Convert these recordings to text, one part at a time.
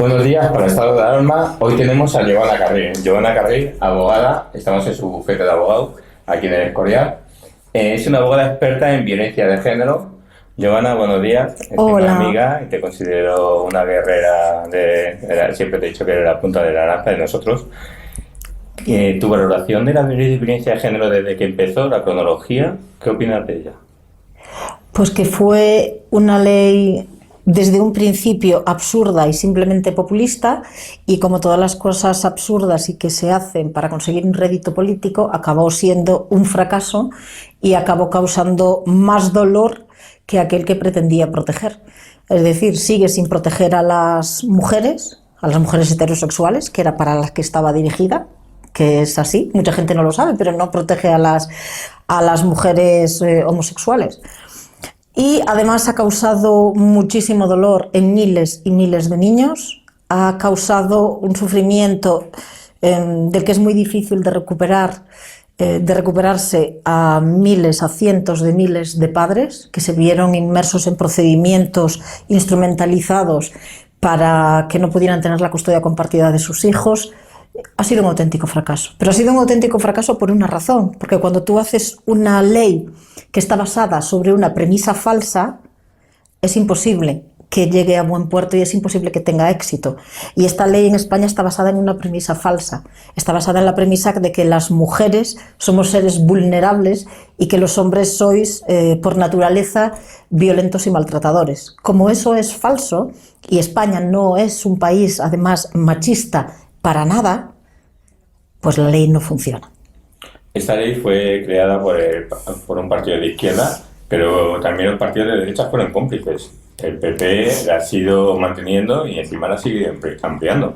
Buenos días, para Estado de Alarma. Hoy tenemos a Giovanna Carril. Giovanna Carril, abogada, estamos en su bufete de abogado, aquí en el Escorial. Es una abogada experta en violencia de género. Giovanna, buenos días. Es Hola. una amiga y te considero una guerrera. Siempre te he dicho que eres la punta de la lanza de nosotros. Tu valoración de la violencia de género desde que empezó, la cronología, ¿qué opinas de ella? Pues que fue una ley desde un principio absurda y simplemente populista, y como todas las cosas absurdas y que se hacen para conseguir un rédito político, acabó siendo un fracaso y acabó causando más dolor que aquel que pretendía proteger. Es decir, sigue sin proteger a las mujeres heterosexuales, que era para las que estaba dirigida, que es así, mucha gente no lo sabe, pero no protege a las mujeres homosexuales. Y además ha causado muchísimo dolor en miles y miles de niños, ha causado un sufrimiento del que es muy difícil de recuperarse a miles, a cientos de miles de padres que se vieron inmersos en procedimientos instrumentalizados para que no pudieran tener la custodia compartida de sus hijos. Ha sido un auténtico fracaso, pero ha sido un auténtico fracaso por una razón, porque cuando tú haces una ley que está basada sobre una premisa falsa, es imposible que llegue a buen puerto y es imposible que tenga éxito. Y esta ley en España está basada en una premisa falsa, está basada en la premisa de que las mujeres somos seres vulnerables y que los hombres sois, por naturaleza, violentos y maltratadores. Como eso es falso, y España no es un país, además, machista, para nada, pues la ley no funciona. Esta ley fue creada por un partido de izquierda, pero también los partidos de derecha fueron cómplices. El PP la ha sido manteniendo y encima la sigue ampliando.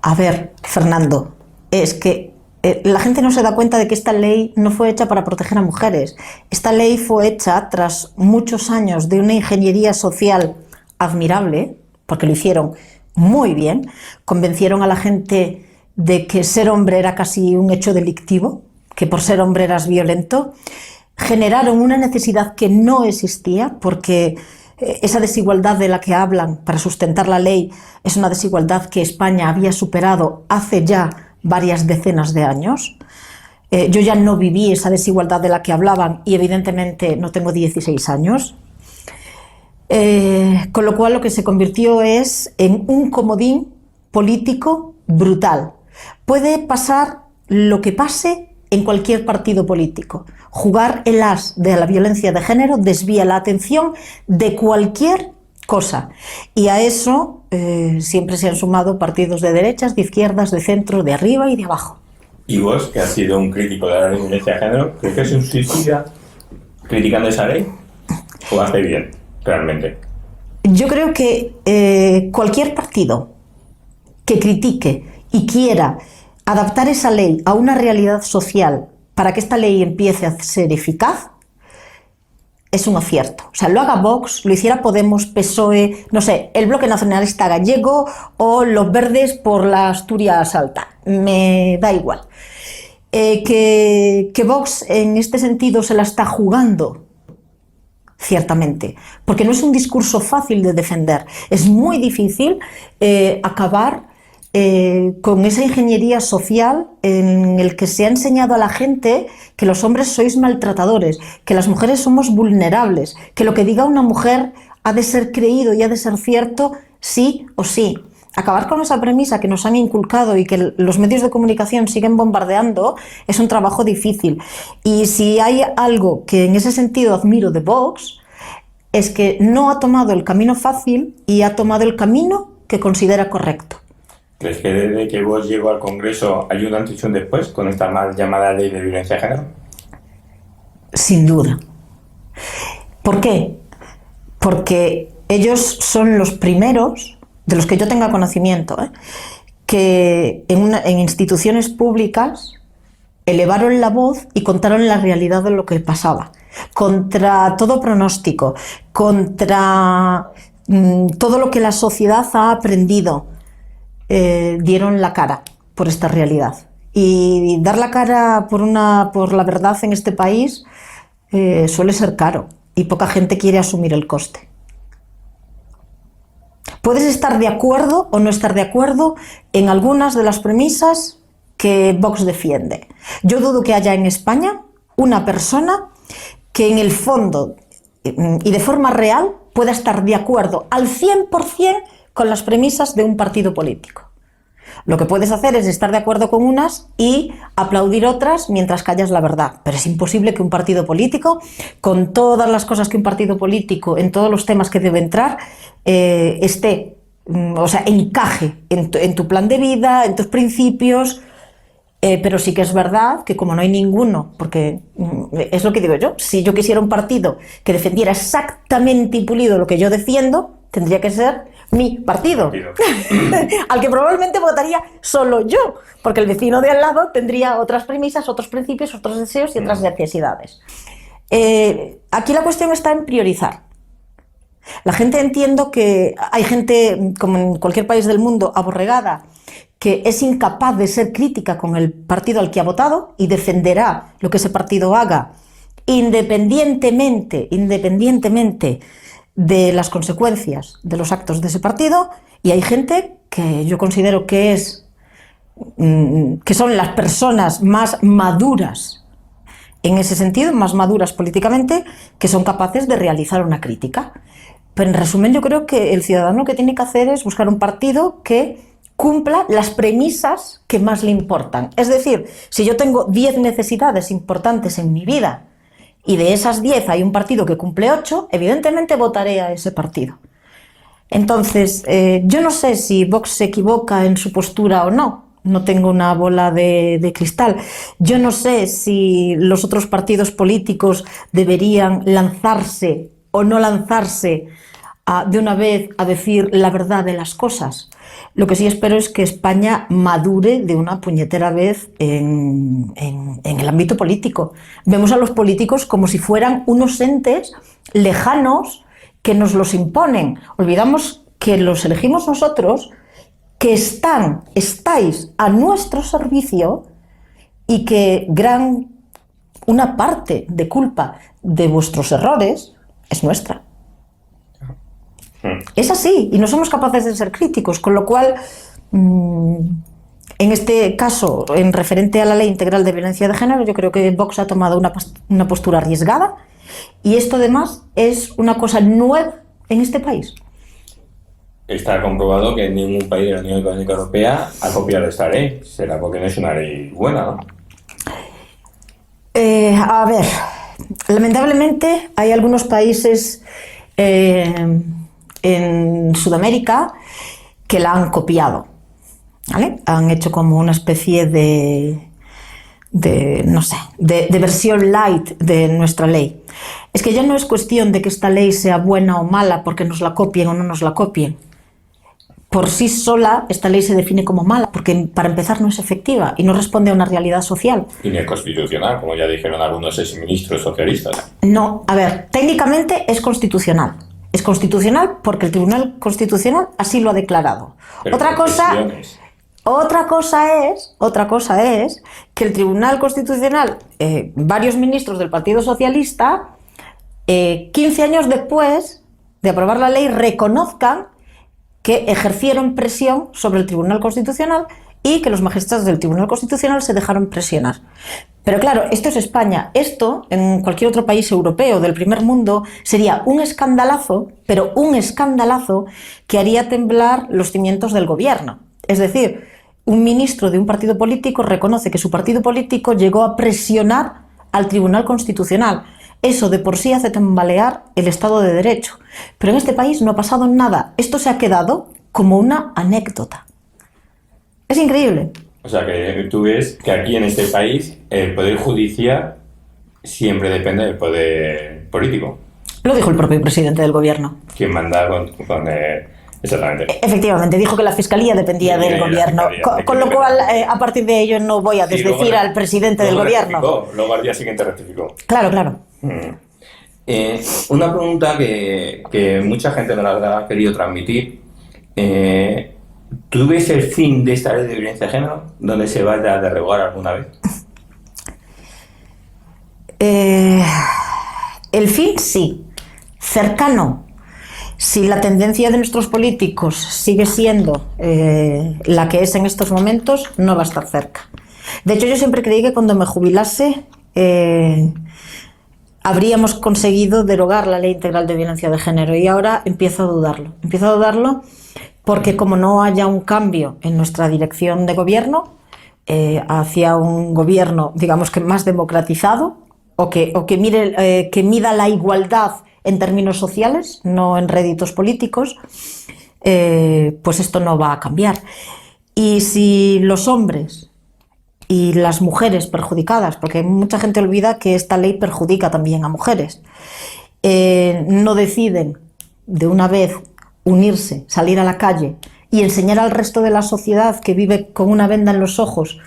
A ver, Fernando, es que la gente no se da cuenta de que esta ley no fue hecha para proteger a mujeres. Esta ley fue hecha tras muchos años de una ingeniería social admirable, porque lo hicieron muy bien, convencieron a la gente de que ser hombre era casi un hecho delictivo, que por ser hombre eras violento, generaron una necesidad que no existía, porque esa desigualdad de la que hablan para sustentar la ley es una desigualdad que España había superado hace ya varias decenas de años. Yo ya no viví esa desigualdad de la que hablaban y evidentemente no tengo 16 años. Con lo cual lo que se convirtió es en un comodín político brutal. Puede pasar lo que pase en cualquier partido político. Jugar el as de la violencia de género desvía la atención de cualquier cosa. Y a eso siempre se han sumado partidos de derechas, de izquierdas, de centro, de arriba y de abajo. ¿Y vos, que has sido un crítico de la violencia de género, crees que es un suicida criticando esa ley? ¿O hace bien, realmente? Yo creo que cualquier partido que critique y quiera adaptar esa ley a una realidad social para que esta ley empiece a ser eficaz, es un acierto. O sea, lo haga Vox, lo hiciera Podemos, PSOE, no sé, el Bloque Nacionalista Gallego o los Verdes por la Asturias Alta. Me da igual. Que Vox en este sentido se la está jugando, ciertamente, porque no es un discurso fácil de defender. Es muy difícil acabar con esa ingeniería social en el que se ha enseñado a la gente que los hombres sois maltratadores, que las mujeres somos vulnerables, que lo que diga una mujer ha de ser creído y ha de ser cierto sí o sí. Acabar con esa premisa que nos han inculcado y que los medios de comunicación siguen bombardeando es un trabajo difícil. Y si hay algo que en ese sentido admiro de Vox, es que no ha tomado el camino fácil y ha tomado el camino que considera correcto. ¿Crees que desde que vos llegó al Congreso hay un antes y un después con esta mal llamada ley de violencia de género? Sin duda. ¿Por qué? Porque ellos son los primeros, de los que yo tenga conocimiento, que en instituciones públicas elevaron la voz y contaron la realidad de lo que pasaba, contra todo pronóstico, contra todo lo que la sociedad ha aprendido. Dieron la cara por esta realidad, y dar la cara por la verdad en este país suele ser caro y poca gente quiere asumir el coste. Puedes estar de acuerdo o no estar de acuerdo en algunas de las premisas que Vox defiende. Yo dudo que haya en España una persona que en el fondo y de forma real pueda estar de acuerdo al 100% con las premisas de un partido político. Lo que puedes hacer es estar de acuerdo con unas y aplaudir otras mientras callas la verdad. Pero es imposible que un partido político, con todas las cosas que un partido político, en todos los temas que debe entrar, encaje en tu plan de vida, en tus principios. Pero sí que es verdad que como no hay ninguno, porque es lo que digo yo, si yo quisiera un partido que defendiera exactamente y pulido lo que yo defiendo, tendría que ser mi partido. Al que probablemente votaría solo yo, porque el vecino de al lado tendría otras premisas, otros principios, otros deseos y otras necesidades. Aquí la cuestión está en priorizar. La gente, entiendo que hay gente, como en cualquier país del mundo, aborregada, que es incapaz de ser crítica con el partido al que ha votado y defenderá lo que ese partido haga independientemente de las consecuencias de los actos de ese partido, y hay gente que yo considero que son las personas más maduras en ese sentido, más maduras políticamente, que son capaces de realizar una crítica. Pero en resumen, yo creo que el ciudadano lo que tiene que hacer es buscar un partido que cumpla las premisas que más le importan. Es decir, si yo tengo 10 necesidades importantes en mi vida y de esas 10 hay un partido que cumple 8, evidentemente votaré a ese partido. Entonces, yo no sé si Vox se equivoca en su postura o no. No tengo una bola de cristal. Yo no sé si los otros partidos políticos deberían lanzarse o no lanzarse de una vez a decir la verdad de las cosas. Lo que sí espero es que España madure de una puñetera vez en el ámbito político. Vemos a los políticos como si fueran unos entes lejanos que nos los imponen. Olvidamos que los elegimos nosotros, que estáis a nuestro servicio y que una parte de culpa de vuestros errores es nuestra. Es así, y no somos capaces de ser críticos, con lo cual, en este caso, en referente a la Ley Integral de Violencia de Género, yo creo que Vox ha tomado una postura arriesgada, y esto además es una cosa nueva en este país. Está comprobado que ningún país de la Unión Económica Europea ha copiado esta ley. Será porque no es una ley buena, ¿no? A ver, lamentablemente hay algunos países en Sudamérica que la han copiado, ¿vale? Han hecho como una especie de versión light de nuestra ley. Es que ya no es cuestión de que esta ley sea buena o mala porque nos la copien o no nos la copien. Por sí sola, esta ley se define como mala, porque para empezar no es efectiva y no responde a una realidad social. Y ni es constitucional, como ya dijeron algunos exministros socialistas. No, a ver, técnicamente es constitucional. Es constitucional porque el Tribunal Constitucional así lo ha declarado. Pero Otra cosa es que el Tribunal Constitucional, varios ministros del Partido Socialista, 15 años después de aprobar la ley, reconozcan que ejercieron presión sobre el Tribunal Constitucional y que los magistrados del Tribunal Constitucional se dejaron presionar. Pero claro, esto es España. Esto, en cualquier otro país europeo del primer mundo, sería un escandalazo, pero un escandalazo que haría temblar los cimientos del gobierno. Es decir, un ministro de un partido político reconoce que su partido político llegó a presionar al Tribunal Constitucional. Eso de por sí hace tambalear el Estado de Derecho. Pero en este país no ha pasado nada. Esto se ha quedado como una anécdota. Es increíble. O sea, que tú ves que aquí en este país el poder judicial siempre depende del poder político. Lo dijo el propio presidente del gobierno. ¿Quién manda exactamente? Efectivamente, dijo que la fiscalía dependía del gobierno. Con lo cual, a partir de ello, no voy a desdecir al presidente del gobierno. Luego al día siguiente rectificó. Claro. Una pregunta que mucha gente no la ha querido transmitir. ¿Tú ves el fin de esta ley de violencia de género? ¿Dónde se vaya a derrogar alguna vez? El fin sí, cercano. Si la tendencia de nuestros políticos sigue siendo la que es en estos momentos, no va a estar cerca. De hecho, yo siempre creí que cuando me jubilase habríamos conseguido derogar la Ley Integral de Violencia de Género, y ahora empiezo a dudarlo. Empiezo a dudarlo porque como no haya un cambio en nuestra dirección de gobierno hacia un gobierno, digamos que más democratizado, o que mida la igualdad en términos sociales, no en réditos políticos, pues esto no va a cambiar. Y si los hombres y las mujeres perjudicadas, porque mucha gente olvida que esta ley perjudica también a mujeres, no deciden de una vez unirse, salir a la calle y enseñar al resto de la sociedad que vive con una venda en los ojos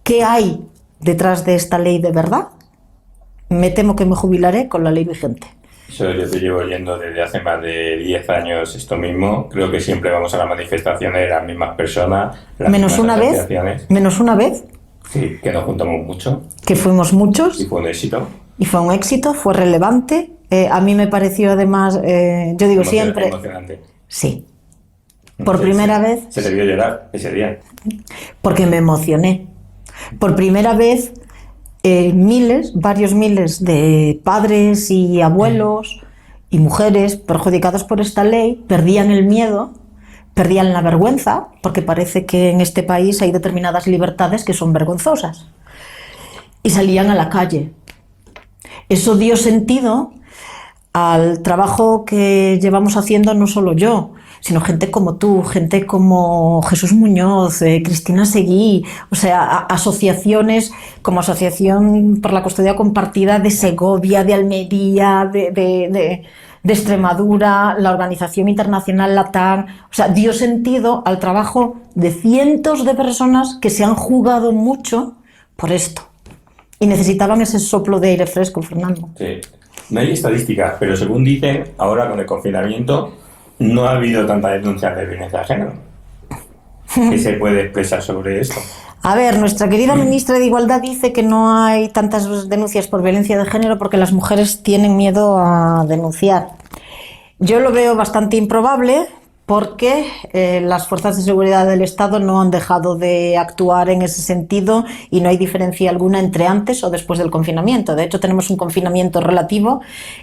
qué hay detrás de esta ley de verdad, me temo que me jubilaré con la ley vigente. Eso yo te llevo oyendo desde hace más de 10 años esto mismo. Creo que siempre vamos a las manifestaciones las mismas personas, las menos mismas una asociaciones. vez, menos una vez. Sí, que nos juntamos mucho. Que fuimos muchos. Y fue un éxito. Y fue un éxito, fue relevante. A mí me pareció además, yo digo siempre... Emocionante. Sí. Por primera vez... Se te vio llorar ese día. Porque me emocioné. Por primera vez... varios miles de padres y abuelos y mujeres perjudicados por esta ley perdían el miedo, perdían la vergüenza, porque parece que en este país hay determinadas libertades que son vergonzosas, y salían a la calle. Eso dio sentido al trabajo que llevamos haciendo no solo yo, sino gente como tú, gente como Jesús Muñoz, Cristina Seguí, o sea, asociaciones como Asociación por la Custodia Compartida de Segovia, de Almería, de Extremadura, la Organización Internacional LATAM. O sea, dio sentido al trabajo de cientos de personas que se han jugado mucho por esto. Y necesitaban ese soplo de aire fresco, Fernando. Sí. No hay estadísticas, pero según dicen, ahora con el confinamiento no ha habido tanta denuncia de violencia de género. ¿Qué se puede expresar sobre esto? A ver, nuestra querida ministra de Igualdad dice que no hay tantas denuncias por violencia de género porque las mujeres tienen miedo a denunciar. Yo lo veo bastante improbable porque las fuerzas de seguridad del Estado no han dejado de actuar en ese sentido y no hay diferencia alguna entre antes o después del confinamiento. De hecho, tenemos un confinamiento relativo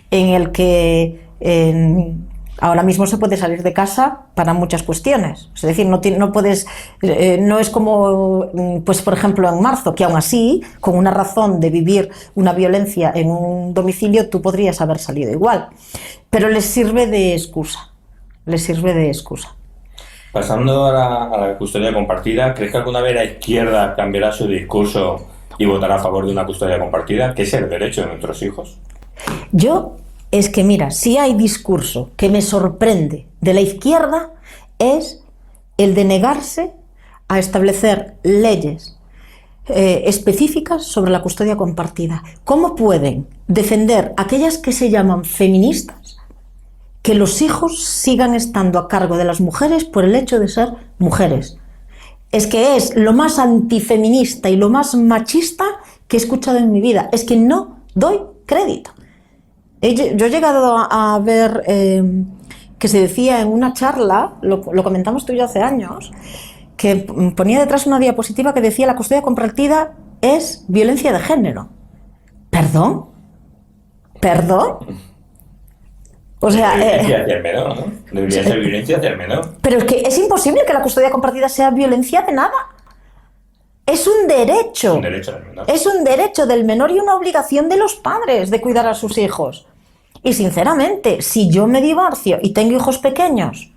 en el que ahora mismo se puede salir de casa para muchas cuestiones. Es decir, no puedes, no es como, pues por ejemplo, en marzo, que aún así, con una razón de vivir una violencia en un domicilio, tú podrías haber salido igual. Pero les sirve de excusa. Les sirve de excusa. Pasando a la custodia compartida, ¿crees que alguna vez la izquierda cambiará su discurso y votará a favor de una custodia compartida, que es el derecho de nuestros hijos? Es que mira, si hay discurso que me sorprende de la izquierda es el de negarse a establecer leyes específicas sobre la custodia compartida. ¿Cómo pueden defender aquellas que se llaman feministas que los hijos sigan estando a cargo de las mujeres por el hecho de ser mujeres? Es que es lo más antifeminista y lo más machista que he escuchado en mi vida. Es que no doy crédito. Yo he llegado a ver que se decía en una charla, lo comentamos tú y yo hace años, que ponía detrás una diapositiva que decía la custodia compartida es violencia de género. ¿Perdón? ¿Perdón? O sea, violencia hacia el menor, ¿no? Debería ser violencia hacia el menor. Pero es que es imposible que la custodia compartida sea violencia de nada. Es un derecho. Un derecho del menor. Es un derecho del menor y una obligación de los padres de cuidar a sus hijos. Y sinceramente, si yo me divorcio y tengo hijos pequeños,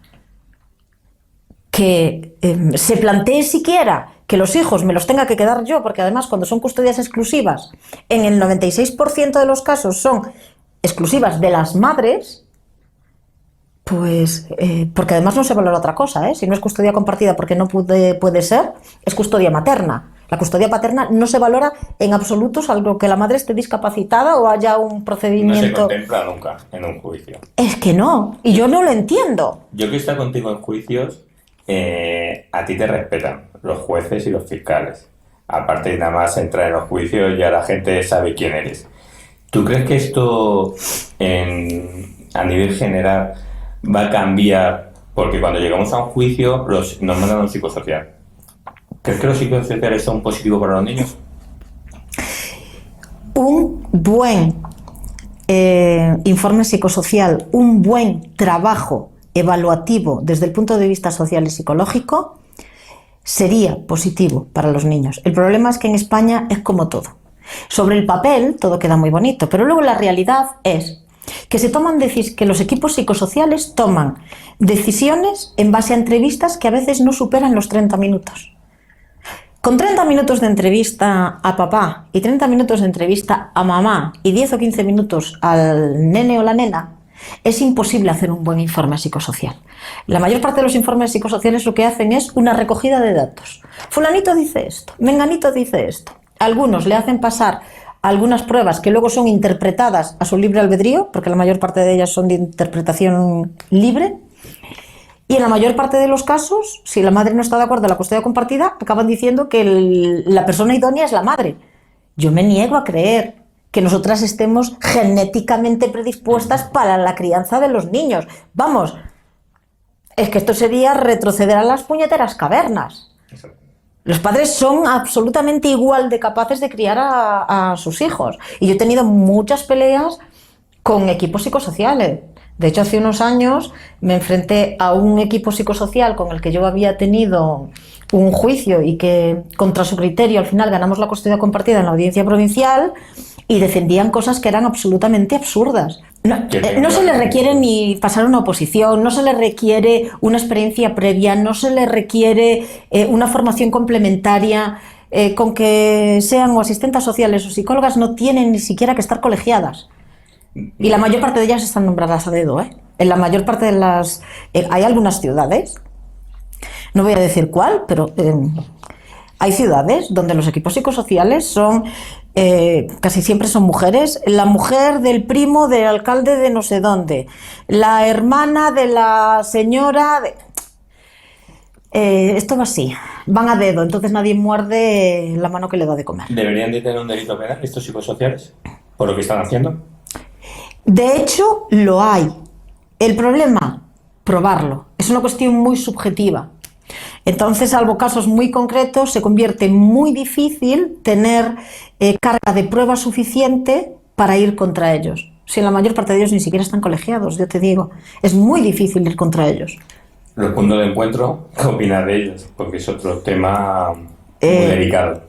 que se plantee siquiera que los hijos me los tenga que quedar yo, porque además cuando son custodias exclusivas, en el 96% de los casos son exclusivas de las madres, pues porque además no se valora otra cosa, si no es custodia compartida porque no puede ser, es custodia materna. La custodia paterna no se valora en absoluto, salvo que la madre esté discapacitada o haya un procedimiento... No se contempla nunca en un juicio. Es que no, y yo no lo entiendo. Yo que he estado contigo en juicios, a ti te respetan los jueces y los fiscales. Aparte de nada más entrar en los juicios, ya la gente sabe quién eres. ¿Tú crees que esto, a nivel general, va a cambiar? Porque cuando llegamos a un juicio nos mandan a un psicosocial. ¿Crees que los psicosociales son positivos para los niños? Un buen informe psicosocial, un buen trabajo evaluativo desde el punto de vista social y psicológico sería positivo para los niños. El problema es que en España es como todo. Sobre el papel todo queda muy bonito, pero luego la realidad es que que los equipos psicosociales toman decisiones en base a entrevistas que a veces no superan los 30 minutos. Con 30 minutos de entrevista a papá y 30 minutos de entrevista a mamá y 10 o 15 minutos al nene o la nena, es imposible hacer un buen informe psicosocial. La mayor parte de los informes psicosociales lo que hacen es una recogida de datos. Fulanito dice esto, menganito dice esto. Algunos le hacen pasar algunas pruebas que luego son interpretadas a su libre albedrío, porque la mayor parte de ellas son de interpretación libre. Y en la mayor parte de los casos, si la madre no está de acuerdo en la custodia compartida, acaban diciendo que la persona idónea es la madre. Yo me niego a creer que nosotras estemos genéticamente predispuestas para la crianza de los niños. Vamos, es que esto sería retroceder a las puñeteras cavernas. Los padres son absolutamente igual de capaces de criar a sus hijos. Y yo he tenido muchas peleas con equipos psicosociales. De hecho, hace unos años me enfrenté a un equipo psicosocial con el que yo había tenido un juicio y que, contra su criterio, al final ganamos la custodia compartida en la audiencia provincial y defendían cosas que eran absolutamente absurdas. No se les requiere ni pasar una oposición, no se les requiere una experiencia previa, no se les requiere una formación complementaria. Con que sean o asistentes sociales o psicólogas no tienen ni siquiera que estar colegiadas. Y la mayor parte de ellas están nombradas a dedo, ¿eh? En la mayor parte de las... hay algunas ciudades, no voy a decir cuál, pero hay ciudades donde los equipos psicosociales son... casi siempre son mujeres. La mujer del primo del alcalde de no sé dónde, la hermana de la señora... esto va así, van a dedo, entonces nadie muerde la mano que le da de comer. ¿Deberían de tener un delito penal estos psicosociales por lo que están haciendo? De hecho, lo hay. El problema, probarlo. Es una cuestión muy subjetiva. Entonces, salvo casos muy concretos, se convierte muy difícil tener carga de prueba suficiente para ir contra ellos. Si la mayor parte de ellos ni siquiera están colegiados, yo te digo. Es muy difícil ir contra ellos. Los puntos de encuentro, ¿qué opinas de ellos? Porque es otro tema muy delicado.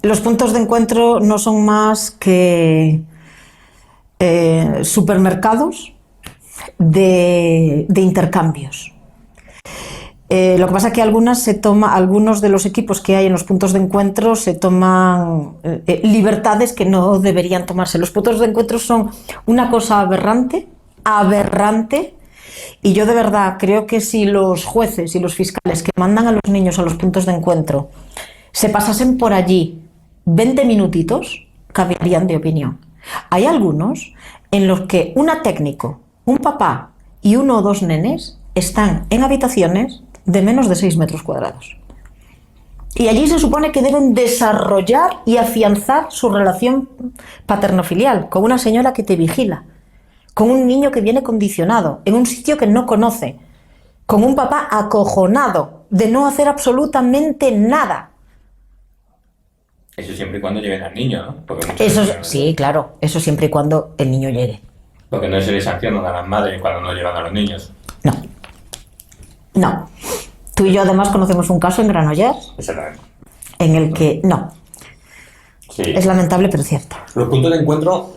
Los puntos de encuentro no son más que supermercados de intercambios. Lo que pasa es que algunos de los equipos que hay en los puntos de encuentro se toman libertades que no deberían tomarse. Los puntos de encuentro son una cosa aberrante, y yo de verdad creo que si los jueces y los fiscales que mandan a los niños a los puntos de encuentro se pasasen por allí 20 minutitos, cambiarían de opinión. Hay algunos en los que una técnico, un papá y uno o dos nenes están en habitaciones de menos de 6 metros cuadrados. Y allí se supone que deben desarrollar y afianzar su relación paterno-filial con una señora que te vigila, con un niño que viene condicionado, en un sitio que no conoce, con un papá acojonado de no hacer absolutamente nada. Eso siempre y cuando lleguen al niño, ¿no? Sí, claro, eso siempre y cuando el niño llegue. Porque no se les sancionan a las madres cuando no llevan a los niños. No. Tú y yo además conocemos un caso en Granollers. Exactamente. En el que no. Sí. Es lamentable, pero cierto. Los puntos de encuentro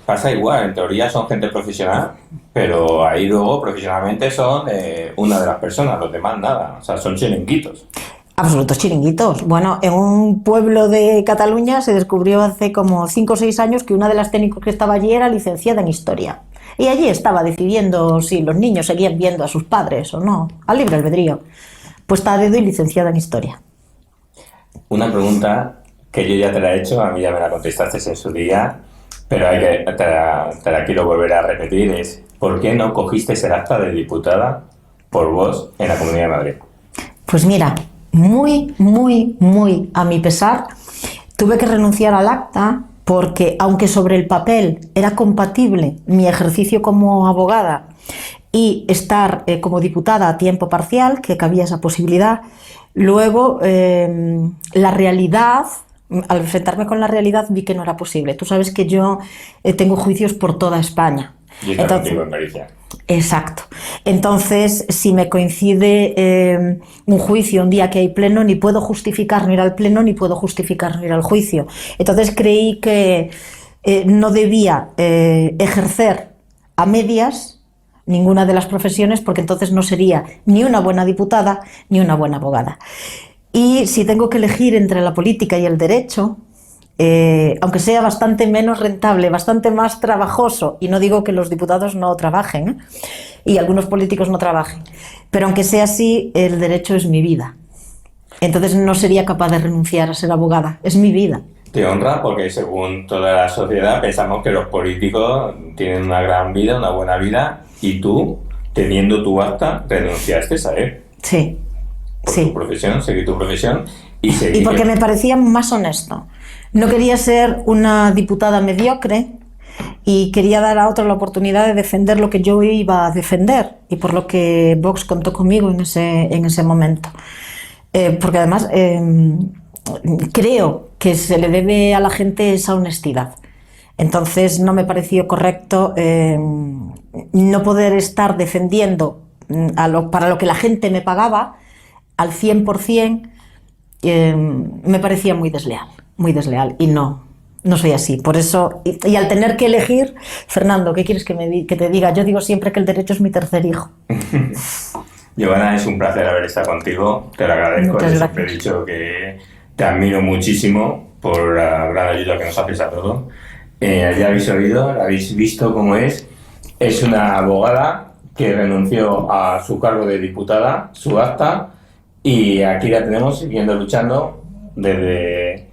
pasa igual. En teoría son gente profesional, pero ahí luego profesionalmente son una de las personas, los demás nada. O sea, son chiringuitos. Absolutos chiringuitos. Bueno, en un pueblo de Cataluña se descubrió hace como 5 o 6 años que una de las técnicos que estaba allí era licenciada en Historia. Y allí estaba decidiendo si los niños seguían viendo a sus padres o no, al libre albedrío. Pues está a dedo y licenciada en Historia. Una pregunta que yo ya te la he hecho, a mí ya me la contestaste en su día, pero te la quiero volver a repetir, es ¿por qué no cogiste el acta de diputada por vos en la Comunidad de Madrid? Pues mira, muy a mi pesar, tuve que renunciar al acta porque, aunque sobre el papel era compatible mi ejercicio como abogada y estar como diputada a tiempo parcial, que cabía esa posibilidad. Luego, la realidad, al enfrentarme con la realidad, vi que no era posible. Tú sabes que yo tengo juicios por toda España. Y está contigo en Galicia. Exacto. Entonces, si me coincide un juicio un día que hay pleno, ni puedo justificar no ir al pleno, ni puedo justificar no ir al juicio. Entonces creí que no debía ejercer a medias ninguna de las profesiones, porque entonces no sería ni una buena diputada ni una buena abogada. Y si tengo que elegir entre la política y el derecho, aunque sea bastante menos rentable, bastante más trabajoso, y no digo que los diputados no trabajen, y algunos políticos no trabajen, pero aunque sea así, el derecho es mi vida. Entonces no sería capaz de renunciar a ser abogada, es mi vida. Te honra porque según toda la sociedad pensamos que los políticos tienen una gran vida, una buena vida, y tú, teniendo tu acta, renunciaste a él. Sí. Por tu profesión, seguir tu profesión y porque me parecía más honesto. No quería ser una diputada mediocre y quería dar a otros la oportunidad de defender lo que yo iba a defender, y por lo que Vox contó conmigo en ese momento. Porque además creo que se le debe a la gente esa honestidad. Entonces no me pareció correcto no poder estar defendiendo para lo que la gente me pagaba al 100%. Me parecía muy desleal, y no soy así. Por eso, y al tener que elegir, Fernando, ¿qué quieres que te diga? Yo digo siempre que el derecho es mi tercer hijo. Giovanna, es un placer haber estado contigo, te lo agradezco. Yo siempre he dicho que te admiro muchísimo por la gran ayuda que nos haces a todos. Ya habéis oído, habéis visto cómo es una abogada que renunció a su cargo de diputada, su acta, y aquí la tenemos siguiendo luchando desde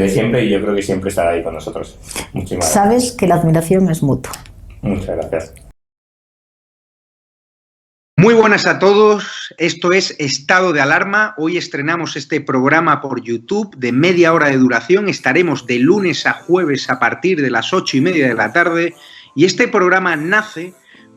siempre, y yo creo que siempre estará ahí con nosotros. Muchísimas gracias. Sabes que la admiración es mutua. Muchas gracias. Muy buenas a todos, esto es Estado de Alarma. Hoy estrenamos este programa por YouTube de media hora de duración. Estaremos de lunes a jueves a partir de las 8:30 de la tarde, y este programa nace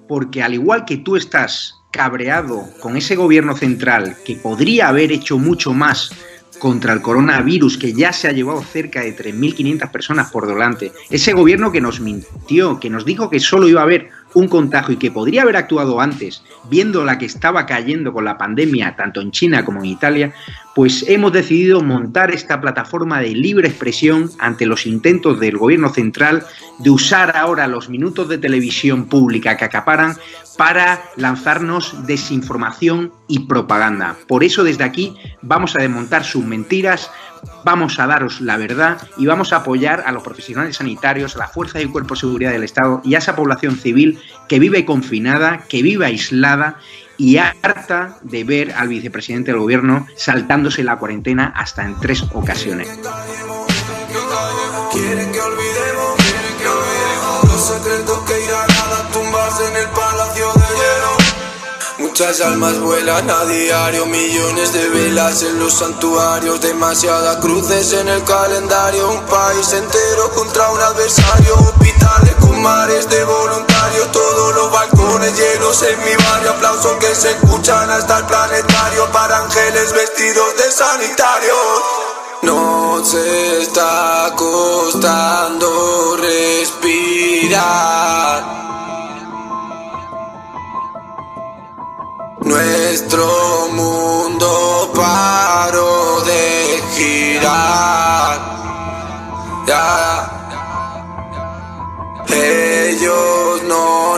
porque, al igual que tú estás cabreado con ese gobierno central que podría haber hecho mucho más contra el coronavirus, que ya se ha llevado cerca de 3.500 personas por delante, ese gobierno que nos mintió, que nos dijo que solo iba a haber un contagio y que podría haber actuado antes, viendo la que estaba cayendo con la pandemia tanto en China como en Italia, pues hemos decidido montar esta plataforma de libre expresión ante los intentos del gobierno central de usar ahora los minutos de televisión pública que acaparan para lanzarnos desinformación y propaganda. Por eso, desde aquí vamos a desmontar sus mentiras, vamos a daros la verdad y vamos a apoyar a los profesionales sanitarios, a la fuerza y el cuerpo de seguridad del Estado y a esa población civil que vive confinada, que vive aislada y harta de ver al vicepresidente del gobierno saltándose la cuarentena hasta en 3 ocasiones. Quieren que olvidemos los secretos que irán a tumbarse en el palacio de hielo. Muchas almas vuelan a diario, millones de velas en los santuarios, demasiadas cruces en el calendario, un país entero contra un adversario, hospitales con mares de voluntarios, todos los balcones llenos en mi barrio, aplausos que se escuchan hasta el planetario para ángeles vestidos de sanitarios. Nos está costando respirar. Nuestro mundo paró de girar. Ya. Ellos no